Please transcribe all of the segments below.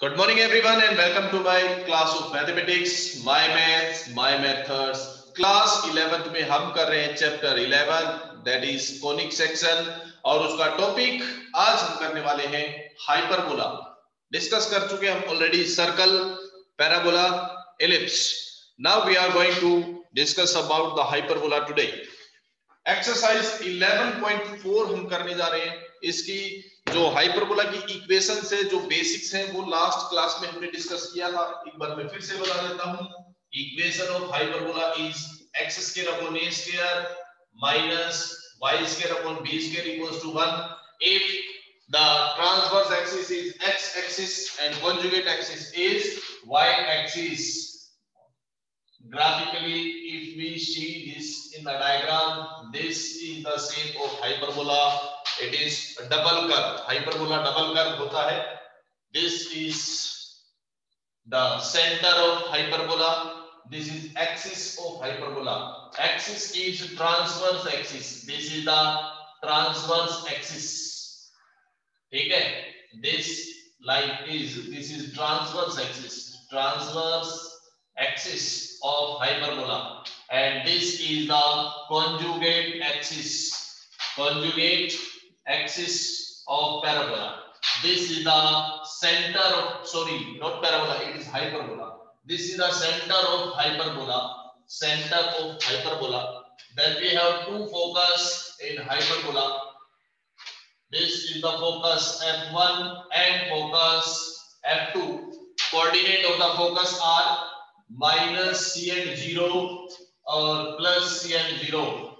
Good morning everyone and welcome to my class of mathematics, my maths, my methods. Class 11th में हम कर रहे हैं chapter 11 that is conic section और उसका टॉपिक आज हम करने वाले हैं हाइपरबोला. डिस्कस कर चुके हम already circle, parabola, ellipse. Now we are going to discuss about the hyperbola today. Exercise 11.4 हम करने जा रहे हैं. इसकी जो हाइपरबोला की इक्वेशन से जो बेसिक्स हैं वो लास्ट क्लास में हमने डिस्कस किया था. एक बार मैं फिर से बता देता हूं. Equation of hyperbola is x square upon a square minus y square upon b square equals to 1 if the transverse axis is x axis and conjugate axis is y axis. Graphically, if we see this in the diagram, this is the shape of hyperbola. It is a double curve. Hyperbola double curve होता है. This is the center of hyperbola. This is axis of hyperbola. Axis is transverse axis. This is the transverse axis. ठीक है? This line is transverse axis. Transverse axis of hyperbola, and this is the conjugate axis of parabola. This is the center of, sorry, not parabola, it is hyperbola. This is the center of hyperbola. Then we have two focus in hyperbola. This is the focus f1 and focus f2. Coordinate of the focus are minus c and 0 or plus c and 0.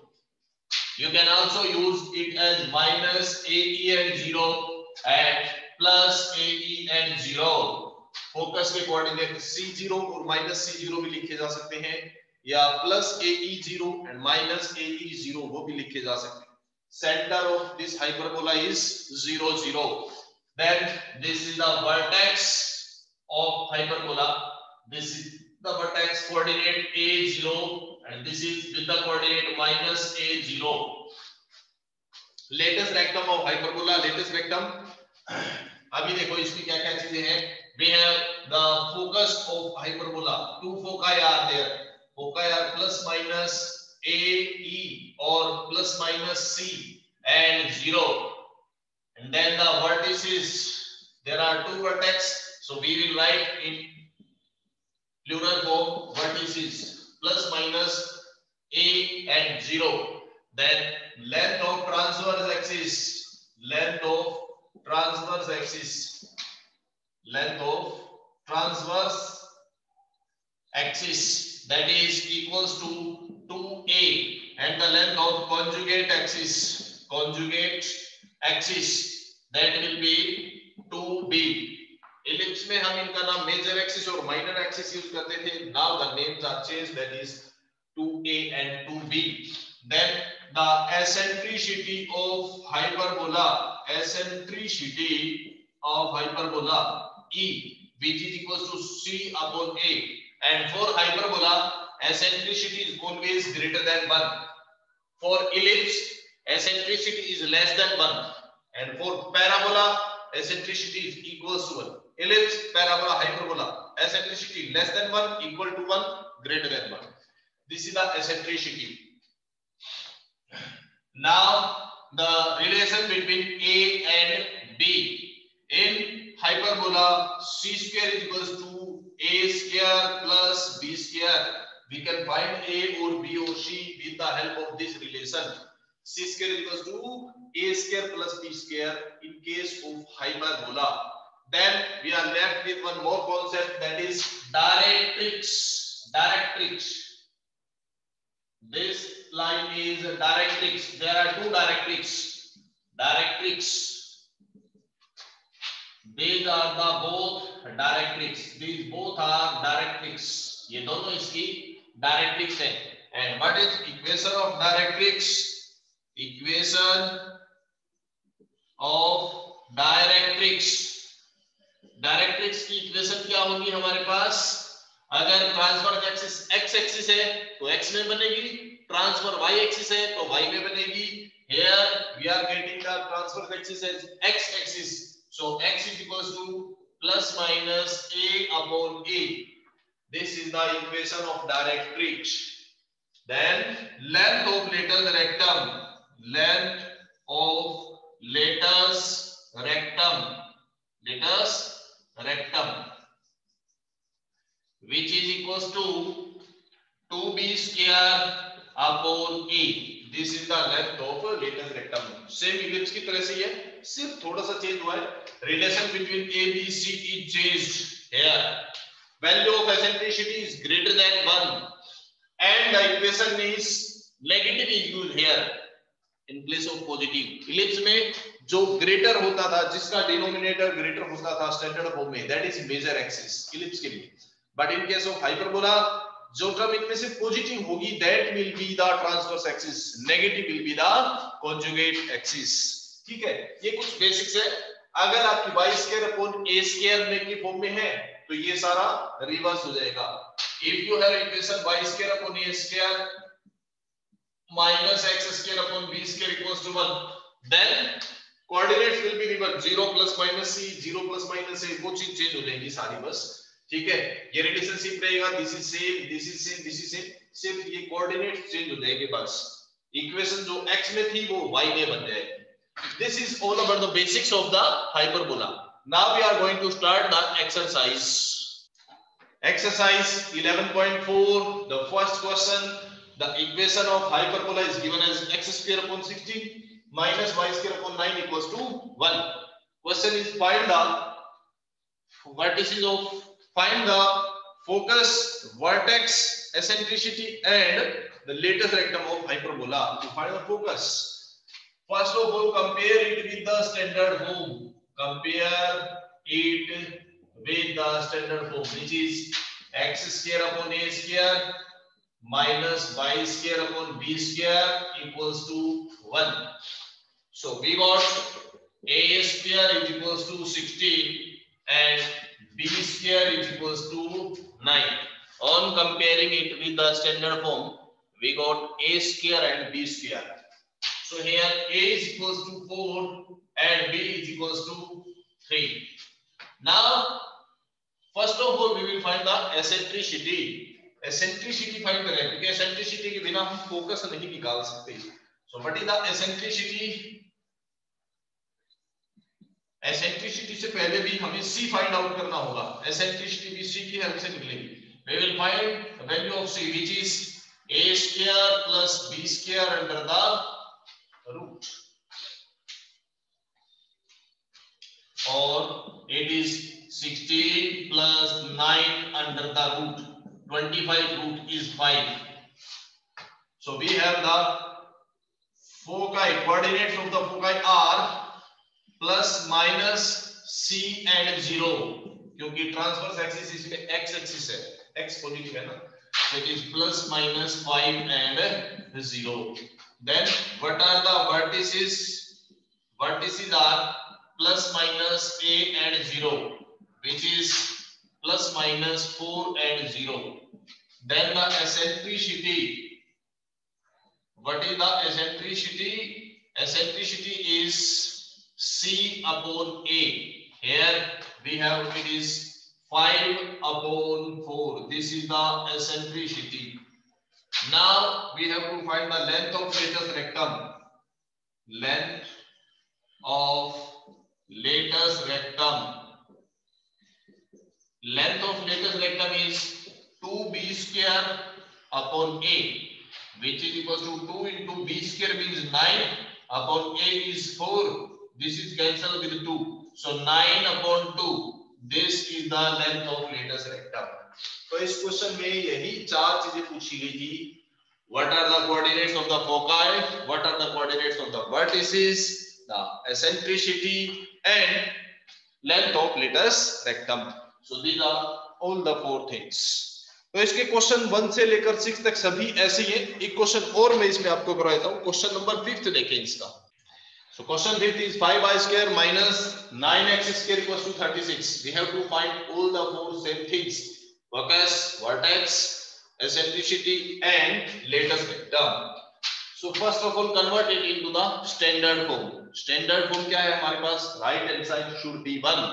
You can also use it as minus ae and 0 and plus ae and 0. Focus के coordinate c0 और minus c0 भी लिखे जा सकते हैं, या plus ae0 and minus ae0 वो भी लिखे जा सकते हैं. Centre of this hyperbola is 0 0. Then this is the vertex of hyperbola. This is the vertex coordinate a0 and this is with the coordinate minus a0. Latest rectum of hyperbola. Latest rectum, अभी देखो इसमें क्या क्या चीजें हैं. We have the focus of hyperbola. Two foci are there. Foci are plus minus ae or plus minus c and 0. And then the vertices, there are two vertex, so we will write in plural form vertices plus minus a and 0. Then length of transverse axis, that is equals to 2a, and the length of conjugate axis that will be 2b. Ellipse में हम इनका नाम major axis और minor axis use करते थे. Now the names are changed, that is 2a and 2b. Then the eccentricity of hyperbola, e, which is equals to c upon a. And for hyperbola, eccentricity is always greater than 1. For ellipse, eccentricity is less than 1. And for parabola, eccentricity is equals to 1. Ellipse, parabola, hyperbola, eccentricity less than 1, equal to 1, greater than 1. This is the eccentricity. Now the relation between a and b. In hyperbola, c square is equals to a square plus b square. We can find a or b or c with the help of this relation. C square is equals to a square plus b square in case of hyperbola. Then we are left with one more concept, that is directrix. This line is directrix. There are two directrix. These are the both directrix. These both are directrix. ये दोनों इसकी directrix है. And what is equation of directrix? Equation of directrix की equation क्या होगी हमारे पास? अगर transverse axis x axis है तो x में बनेगी, ट्रांसफर y एक्सिस है तो y में बनेगी. Here we are getting the transverse axis as x axis, so x is equals to plus minus a upon a. This is the equation of directrix. Then length of latus rectum, length of latus rectum, which is equals to 2b square upon a. This is the length of latus rectum. Same ellipse की तरह से ये सिर्फ थोड़ा सा change हुआ है. Relation between A, B, C is changed here. Value of eccentricity is greater than 1 and the equation is negative is used here in place of positive. Ellipse में जो greater होता था, जिसका denominator greater होता था standard form में, that is major axis ellipse के लिए. But in case of hyperbola, जो टर्म इनमें से पॉजिटिव होगी that will be the transverse axis, negative will be the conjugate axis. ठीक है, ये कुछ बेसिक्स है. अगर आपकी y square upon a square में की फॉर्म में है तो ये सारा रिवर्स हो जाएगा. If you have equation y square upon a square minus x square upon b square equals to 1, then coordinates will be reversed. 0 plus minus c, 0 plus minus a, वो चीज चेंज हो जाएंगी सारी बस. ठीक है, ये रिलेशनशिप रहेगा. This is same, this is same, this is same. सिर्फ ये कोऑर्डिनेट चेंज हो जाएंगे बस. इक्वेशन जो x में थी वो y में बन जाएगी. This is all about the basics of the hyperbola. Now we are going to start the exercise. Exercise 11.4. The first question. The equation of hyperbola is given as x square upon 16 minus y square upon 9 equals to 1. Question is find the vertices of, find the focus, vertex, eccentricity and the latus rectum of hyperbola. To find the focus, first of all compare it with the standard form. Compare it with the standard form, which is x square upon a square minus y square upon b square equals to 1. So we got a square is equals to 16 and b square is equals to 9. On comparing it with the standard form, we got a square and b square. So here a is equals to 4 and b is equals to 3. Now first of all we will find the eccentricity. Eccentricity find करें, क्योंकि eccentricity के बिना हम focus नहीं निकाल सकते. So what is the eccentricity? Eccentricity से पहले भी हमें c find out करना होगा. Eccentricity भी c की हेल्प से निकलेगी. We will find the value of c, which is a square plus b square under the root, or it is 16 plus 9 under the root. 25 root is 5. So we have the foci, coordinates of the foci are plus minus c and 0, क्योंकि transverse axis इसमें x axis है, x positive है ना, so it is plus minus 5 and 0. Then what are the vertices? Vertices are plus minus a and 0, which is plus minus 4 and 0. Then the eccentricity. What is the eccentricity? Eccentricity is c upon a. Here we have it is 5 upon 4. This is the eccentricity. Now we have to find the length of latus rectum. Length of latus rectum. Length of latus rectum is 2b square upon a, which is equals to 2 into b square means 9 upon a is 4. This is cancelled with 2. So 9 upon 2. This is the length of latus rectum. तो इस question में यही चार चीजें पूछी गई थी. What are the coordinates of the foci? What are the coordinates of the vertices? The eccentricity and length of latus rectum. So these are all the four things. तो इसके क्वेश्चन 1 से लेकर 6 तक सभी ऐसे ही हैं. एक क्वेश्चन और मैं इसमें आपको करवाता हूं. क्वेश्चन नंबर 5 देखें इसका. So question 5 is 5y square minus 9x square equals to 36. We have to find all the four same things: focus, vertex, eccentricity and latus rectum. So first of all convert it into the standard form. Standard form क्या है हमारे पास? Right hand side should be 1.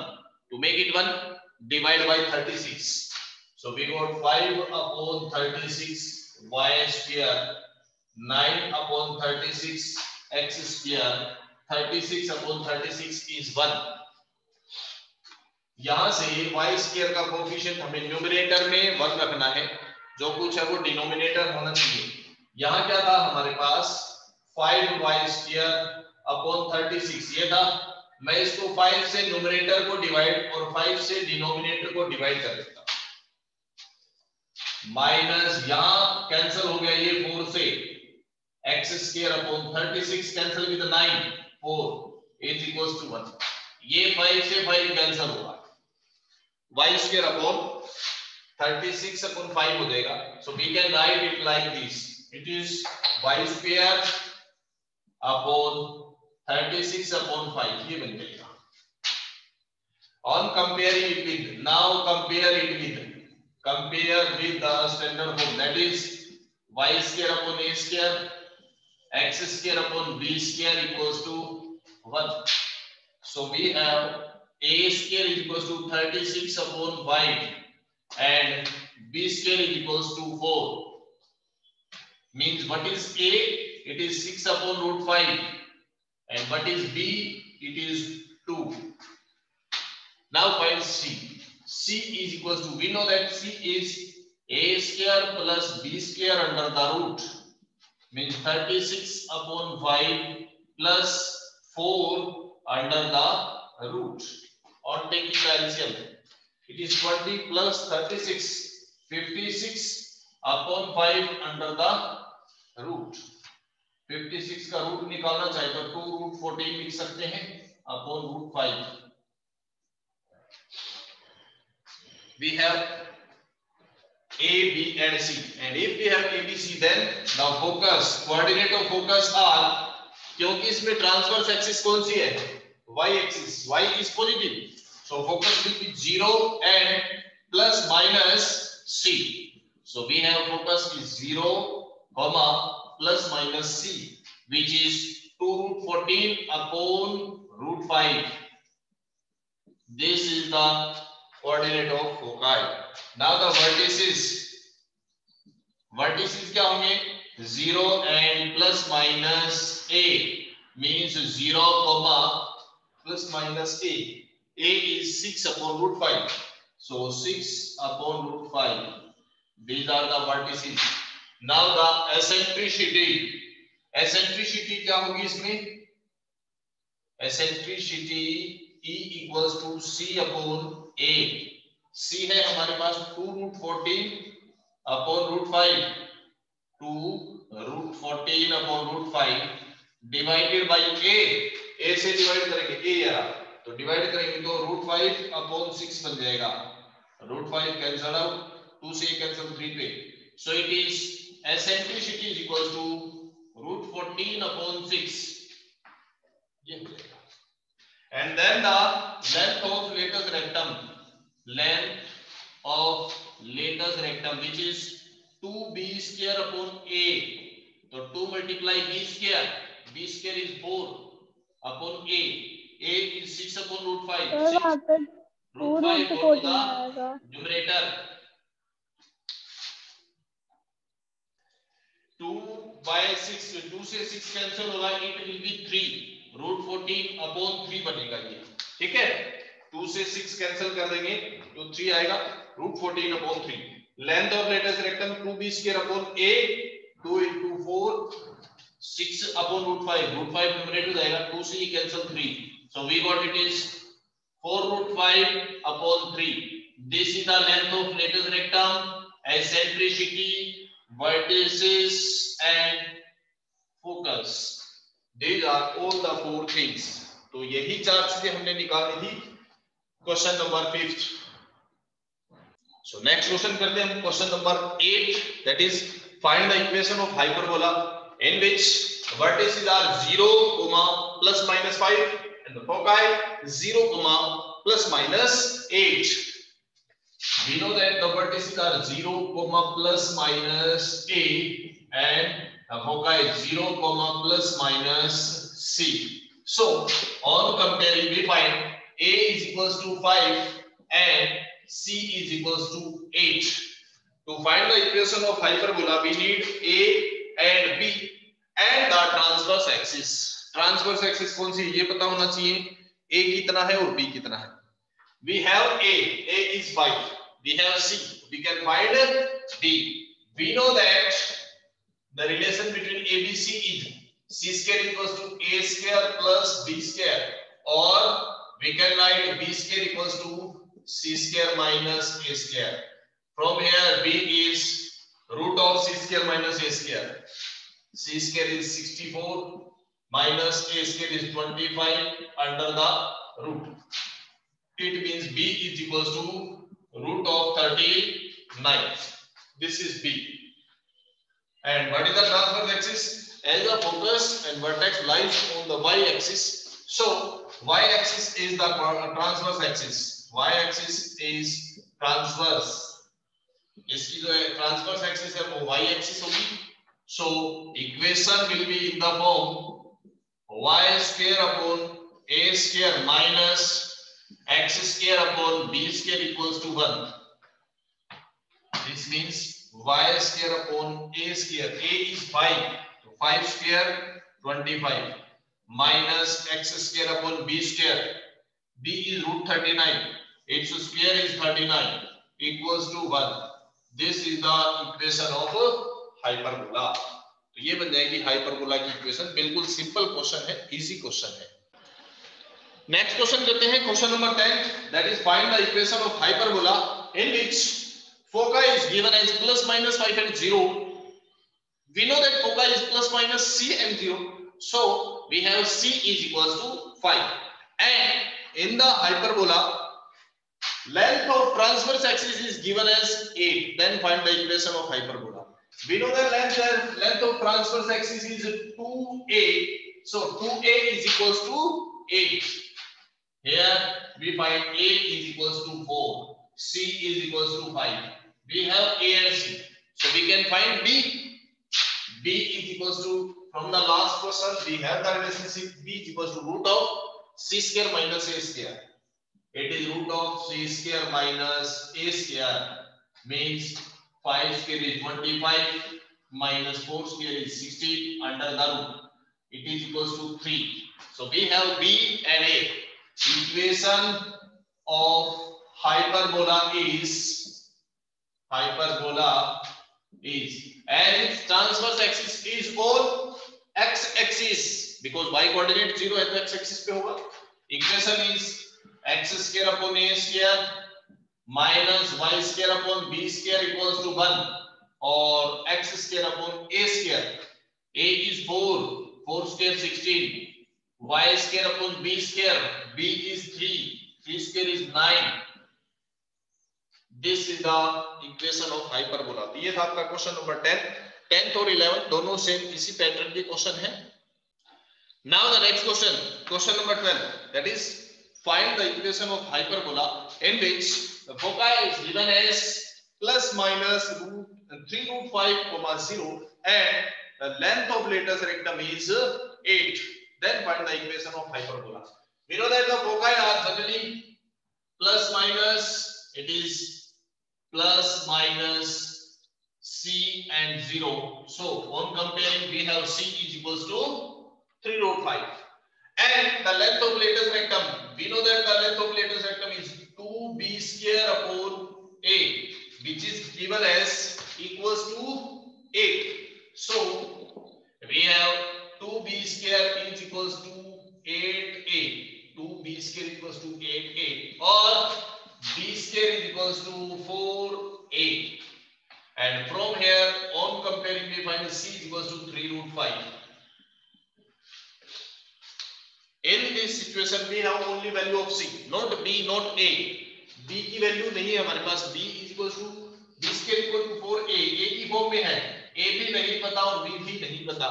To make it 1, divide by 36. So we got 5 upon 36 y square, 9 upon 36 x square, 36 upon 36 is 1. यहां से y square का coefficient हमें numerator में 1 रखना है, जो कुछ है वो डिनोमिनेटर होना चाहिए। यहां क्या था हमारे पास 5y स्क्वायर अपॉन 36 ये था। मैं इसको 5 से न्यूमरेटर को डिवाइड और 5 से डिनोमिनेटर को डिवाइड कर देता हूं। माइनस यहां कैंसिल हो गया ये 4 से, x square upon 36 cancel with 9, 4 is equals to 1। ये 5 से 5 कैंसिल होगा, y स्क्वायर अपॉन 36 अपॉन 5 हो जाएगा। So we can write it like this, it is y square upon 36 upon 5 ये बन जाएगा। On comparing it with, now compare with the standard form, that is y square upon a square, x square upon b square equals to 1. So we have a square is equals to 36 upon 5 and b square is equals to 4. Means what is a? It is 6 upon root 5. And what is b? It is 2. Now find c. C is equals to, we know that c is a square plus b square under the root, means 36 upon 5 plus 4 under the root. On taking the LCM, it is 20 plus 36, 56 upon 5 under the root. 56 का root निकालना चाहे तो 2 root 14 लिख सकते हैं upon root 5. We have a, b and c, and if we have a, b, c, then the focus, coordinate of focus are, क्योंकि इसमें transverse axis कौन सी है? y axis. y is positive, so focus will be 0 and plus minus c. So we have focus is 0, plus minus c, which is 2 root 14 upon root 5. This is the coordinate of foci. Now the vertices क्या होंगे? 0 and plus minus a, means 0 plus minus a. A is 6 upon root 5, so 6 upon root 5. These are the vertices. Now the eccentricity क्या होगी इसमें? eccentricity E equals to c upon a. c है हमारे पास 2 root 14 upon root 5, 2 root 14 upon root 5 divided by a. a से divide करेंगे, a यार, तो divide करेंगे तो root 5 upon 6 बन जाएगा। root 5 कैंसिल आउट, 2 से कैंसिल 3 पे, so it is eccentricity is equals to root 14 upon 6, ये हो जाएगा। And then the length of latus rectum, which is 2b square upon a, so 2 multiply b square is 4 upon a is 6 upon root 5, root 5 go to the numerator, 2 by 6, 2 से 6 cancel होगा, it will be 3, root 14 upon 3 बनेगा ये, ठीक है। 2 से 6 cancel कर देंगे तो 3 आएगा, root 14 upon 3. Length of latus rectum 2b square upon a, 2 into 4, 6 upon root 5, root 5 numerator जाएगा, 2 से cancel 3, so we got it is 4 root 5 upon 3. This is the length of latus rectum, eccentricity, vertices and focus. These are all the 4 things. तो यही 4 चीजें हमने निकाली थी question number 5th. So next question करते हैं हम question number 8, that is find the equation of hyperbola in which vertices are 0, plus minus 5 and the foci 0, plus minus 8. We know that the vertices are 0, plus minus 8 and the foci is 0, plus minus c. So on comparing we find A is equals to 5 and C is equals to 8. To find the equation of hyperbola, we need A and B and the transverse axis. Transverse axis कौन सी ये पता होना चाहिए, A कितना है और B कितना है. We have A is 5. We have C, we can find B. We know that the relation between ABC is C square equals to A square plus B square, or we can write B square equals to C square minus A square. From here B is root of C square minus A square. C square is 64 minus A square is 25 under the root. It means B is equals to root of 39. This is B. And what is the transverse axis? As the focus and vertex lies on the y-axis, so y-axis is the transverse axis. Y-axis is transverse. इसकी जो transverse axis है वो y-axis होगी. So equation will be in the form y square upon a square minus x square upon b square equals to 1. This means y square upon a square. A is 5, so 5 square 25 minus x square upon b square. B is root 39. Its square is 39 equals to 1. This is the equation of hyperbola. तो ये बन जाएगी hyperbola की equation. बिल्कुल simple question है, easy question है. Next question करते हैं, question number 10, that is find the equation of hyperbola in which foci is given as plus minus 5 and 0. We know that foci is plus minus c and 0, so we have c is equals to 5, and in the hyperbola length of transverse axis is given as 8. Then find the equation of hyperbola. We know that length of transverse axis is 2a, so 2a is equals to 8. Here we find a is equals to 4, c is equals to 5. We have a and c, so we can find b. B is equals to, from the last question we have the relationship b is equals to root of c square minus a square. It is root of c square minus a square, means 5 square is 25 minus 4 square is 60 under the root. It is equals to 3. So we have b and a. Equation of hyperbola is as its transverse axis is on x axis, because y coordinate 0 है तो x axis पे होगा. Equation is x square upon a square minus y square upon b square equals to 1, or x square upon a square. A is 4, 4 square 16, y square upon b square, b is 3, 3 square is 9. This is the equation of hyperbola. तो ये था आपका question number 10. 10th और 11th दोनों same इसी pattern के question हैं. Now the next question, question number 12, that is find the equation of hyperbola in which the foci is given as plus minus 3 root 5 comma 0 and the length of latus rectum is 8. Then find the equation of hyperbola. We know that the foci are generally plus minus, it is plus minus c and 0. So on comparing we have c is equals to 3 root 5, and the length of latus rectum, we know that the length of latus rectum is 2b square upon a, which is given as equals to 8. So we have 2b square is equals to 8a, 2b square equals to 8a, or b square is equals to 4a, and from here on comparing we find c is equals to 3 root 5. In this situation we have only value of c, not b, not a. b की value नहीं है हमारे पास. b is equals to b square equal to 4a, a की form में है, a भी नहीं पता और b भी नहीं पता.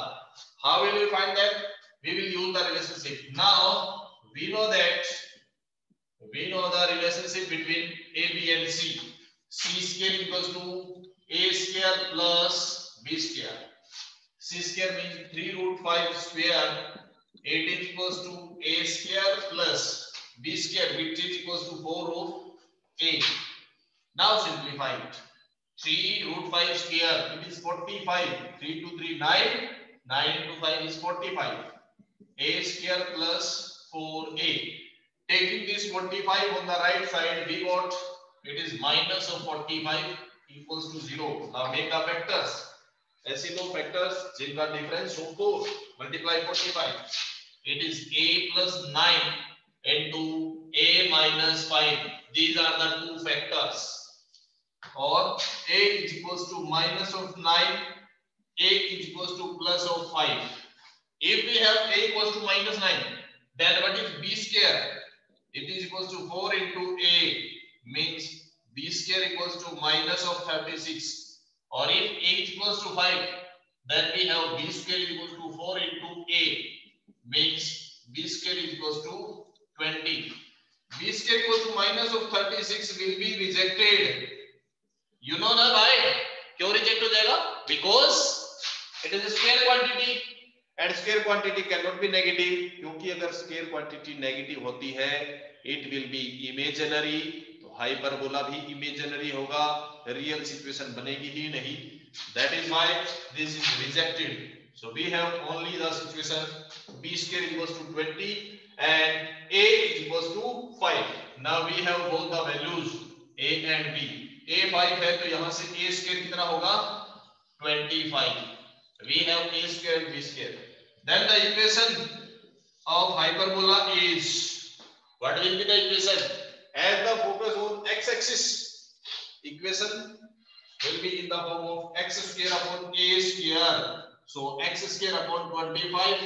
How will we find that? We will use the relationship. Now we know the relationship between a, b and c. C square equals to a square plus b square. C square means 3 root 5 square. 8 is equals to a square plus b square, which is equals to 4 of a. Now simplify it. 3 root 5 square, it is 45. 3 to 3, 9. 9 into 5 is 45. A square plus 4a. Taking this 45 on the right side, we got it is minus of 45 equals to 0. Now make the factors. ऐसे दो factors जिनका difference हो 4 multiply 45. It is a plus 9 into a minus 5. These are the two factors. Or a is equals to minus of 9, a is equals to plus of 5. If we have a equals to minus 9, then what is b square? It is equals to 4 into a, means b square equals to minus of 36. Or if a is equals to 5, then we have b square is equals to 4 into a, means b square is equals to 20. B square equals to minus of 36 will be rejected. You know ना भाई क्यों reject हो जाएगा? Because it is a square quantity and square quantity cannot be negative. क्योंकि अगर square quantity negative होती है, it will be imaginary. तो hyperbola भी imaginary होगा, real situation बनेगी ही नहीं. That is why this is rejected. So we have only the situation b square equals to 20 and a is equals to 5. Now we have both the values a and b. a 5 है तो यहाँ से a square कितना होगा 25. We have a square and b square. Then the equation of hyperbola is, what will be the equation? As the focus on x-axis, equation will be in the form of x square upon a square. So x square upon 25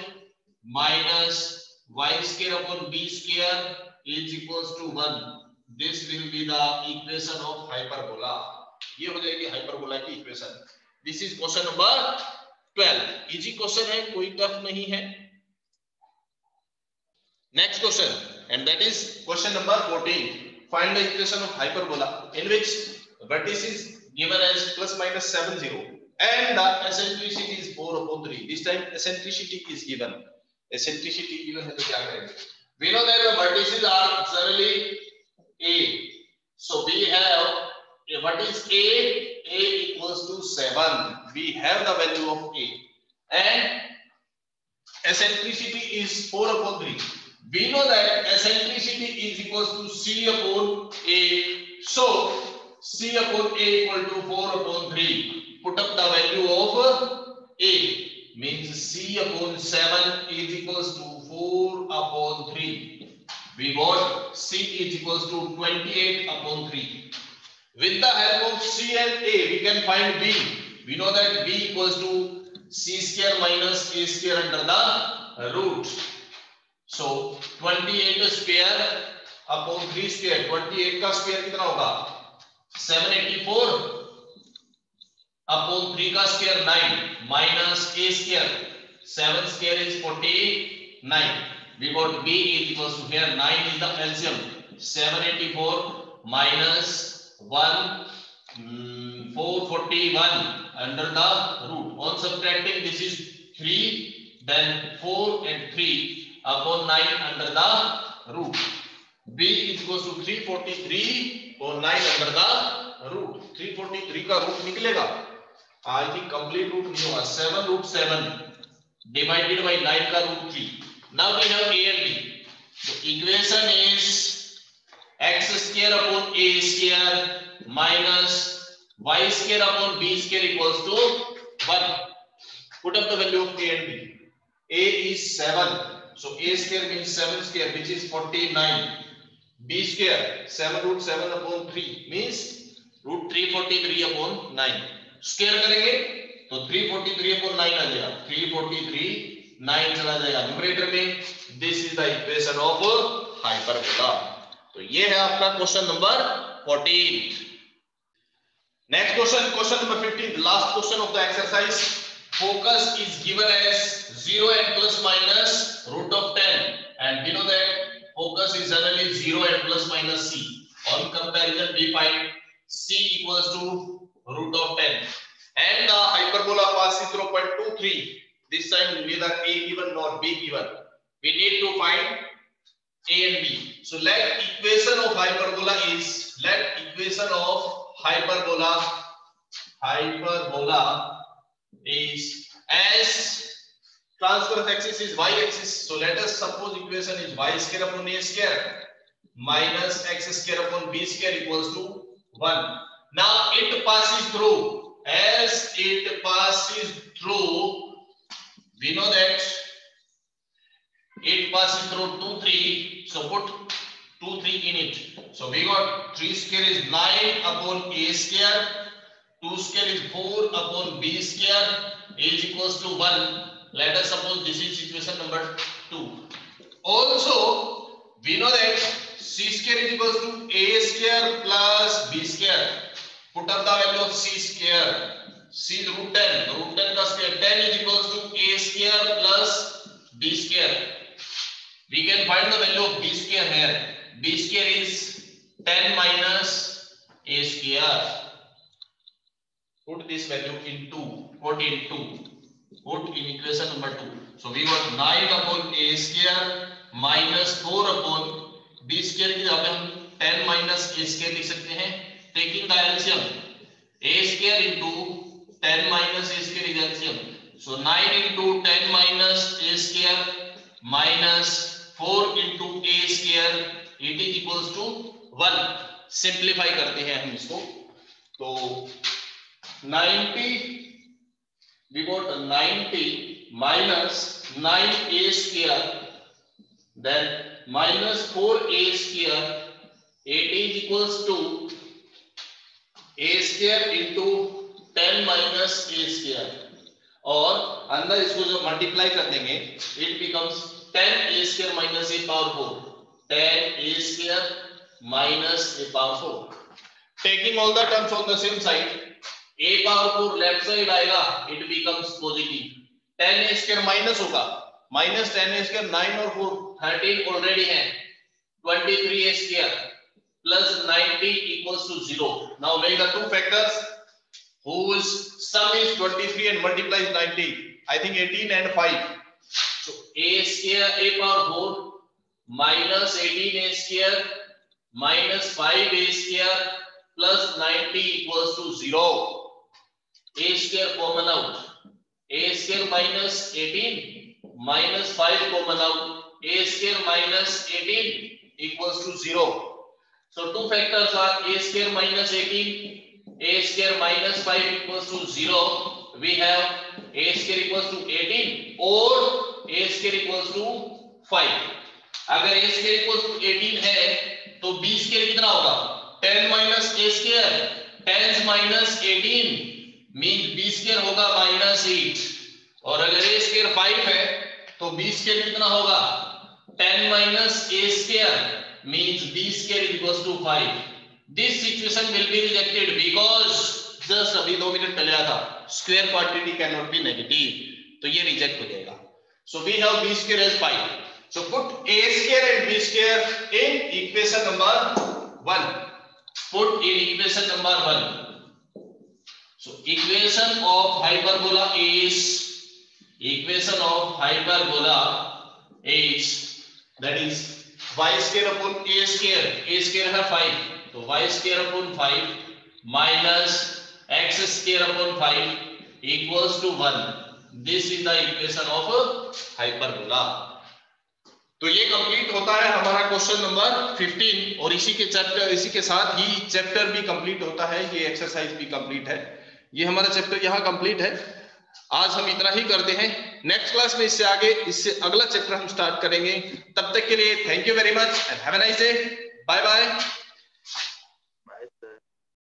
minus y square upon b square is equals to 1. This will be the equation of hyperbola. ये हो जाएगी hyperbola की equation. This is question number 12. Easy question है, कोई tough नहीं है. Next question, and that is question number 14. Find the equation of hyperbola in which vertex is given as plus minus 70 and the eccentricity is 4 upon 3. This time eccentricity is given. Eccentricity given है तो क्या करेंगे? We know that the vertices are generally a. So we have what is a? A equals to 7. We have the value of a and eccentricity is 4 upon 3. We know that eccentricity is equals to c upon a. So c upon a equal to 4 upon 3. Put up the value of a, means c upon 7 is equals to 4 upon 3. We got c is equals to 28 upon 3. With the help of c and a, we can find b. We know that b equals to c square minus a square under the root. So 28 square upon 3 square. 28 का square कितना होगा? 784 upon 3 का square 9 minus a square. 7 square is 49. We got b is equals to here 9 is the LCM. 784 minus 1 441 under the root. On subtracting, this is 3, then 4 and 3 upon 9 under the root. b is equals to 343 or 9 under the root. 343 का root निकलेगा. I think complete root नहीं होगा. 7 root 7 divided by 9 का root 3. Now we have a and b. So equation is x square upon a square minus y square upon b square equals to 1. Put up the value of a and b. A is 7. So a square means 7 square, which is 49. B square 7 root 7 upon 3 means root 343 upon 9. Square करेंगे तो 343 upon 9 आ जाएगा. 343 9 चला जाएगा numerator में. This is the equation of hyperbola. तो ये है आपका question number 14. Next question, question number 15, the last question of the exercise. Focus is given as 0 and plus minus root of 10, and we know that focus is generally 0 and plus minus c. On comparison, we find c equals to root of 10, and the hyperbola pass is 0.23. This time neither a given nor b given. We need to find A and B. So let equation of hyperbola is as transverse axis is y axis. So let us suppose equation is y square upon a square minus x square upon b square equals to 1. Now it passes through. As it passes through, we know that it passes through 2, 3. So put 2, 3 in it. So we got 3 square is 9 upon a square. 2 square is 4 upon b square is equals to 1. Let us suppose this is equation number 2. Also, we know that c square is equals to a square plus b square. Put up the value of c square. C is root 10. Root 10 का square 10 is equals to a square plus b square. We can find the value of b square here. B square is 10 minus a square. Put this value in 2. Put in 2. Put in equation number 2. So we got 9 upon a square minus 4 upon b square की जगह हम 10 minus a square लिख सकते हैं. Taking the LCM, a square into 10 minus a square is LCM. So 9 into 10 minus a square minus 4 into a square, it is equals to 1. Simplify करते हैं हम इसको. तो 90, we got 90 minus 9a square, then minus 4a square, it is equals to a square into 10 minus a square. और अंदर इसको जो multiply कर देंगे, it becomes 10a square minus a power 4. 10a square minus a power 4. Taking all the terms on the same side, a power 4 left side आएगा, it becomes positive. 10a square minus होगा, minus 10a square 9 और 4 13 already है. 23a square plus 90 equals to 0. Now make the two factors whose sum is 23 and multiplies 90. I think 18 and 5. So a square a power 4 minus 18a square minus 5a square plus 90 equals to 0. A square common out. A square minus 18 minus 5 common out. A square minus 18 equals to 0. So two factors are a square minus 18, a square minus 5 equals to 0. We have a square equals to 18 or a square equals to 5. अगर a square equals to 18 है तो b square कितना होगा? 10 minus a square. 10 minus 18 means b square होगा minus 8. और अगर a square 5 है तो b square कितना होगा? 10 minus a square means b square is equals to 5. This situation will be rejected because just अभी 2 मिनट पहले आया था square quantity cannot be negative, तो ये reject हो जाएगा. So we have b square as 5. So put a square and b square in equation number 1. Put in equation number 1. So equation of hyperbola is that is y square upon a square है 5, तो y square upon 5 minus x square upon 5 equals to 1. This is the equation of hyperbola. तो ये complete होता है हमारा question number 15 और इसी के साथ ही चैप्टर भी कंप्लीट होता है. ये एक्सरसाइज भी कंप्लीट है. ये हमारा चैप्टर यहाँ कंप्लीट है. आज हम इतना ही करते हैं. नेक्स्ट क्लास में इससे अगला चैप्टर हम स्टार्ट करेंगे. तब तक के लिए thank you very much and have a nice day. Bye bye.